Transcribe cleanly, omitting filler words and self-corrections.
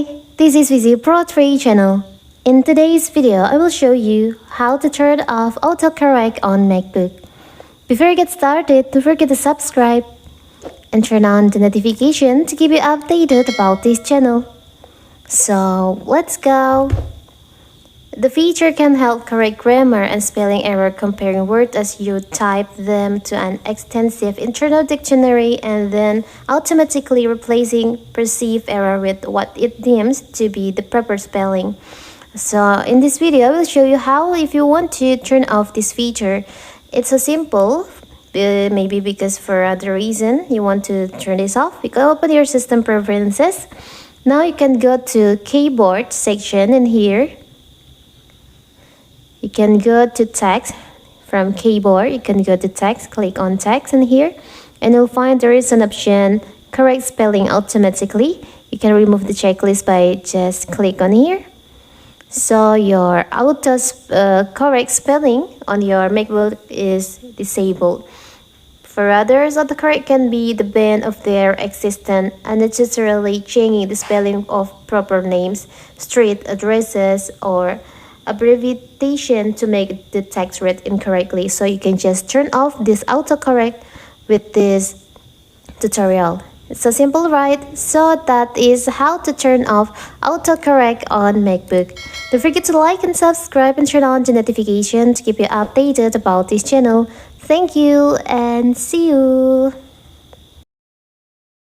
Hi, this is Visi Pro 3 channel. In today's video, I will show you how to turn off autocorrect on MacBook. Before you get started, don't forget to subscribe and turn on the notification to keep you updated about this channel. So, let's go! The feature can help correct grammar and spelling error comparing words as you type them to an extensive internal dictionary and then automatically replacing perceived error with what it deems to be the proper spelling. So in this video, I will show you how if you want to turn off this feature. It's so simple, maybe because for other reason you want to turn this off. You can open your system preferences. Now you can go to keyboard section in here. You can go to text from keyboard. You can go to text, click on text in here, and you'll find there is an option correct spelling automatically. You can remove the checklist by just click on here. So your auto correct spelling on your MacBook is disabled. For others, autocorrect can be the bane of their existence, unnecessarily changing the spelling of proper names, street addresses, or abbreviation to make the text read incorrectly. So you can just turn off this autocorrect with this tutorial. It's so simple, right? So that is how to turn off autocorrect on MacBook. Don't forget to like and subscribe and turn on the notification to keep you updated about this channel. Thank you and see you!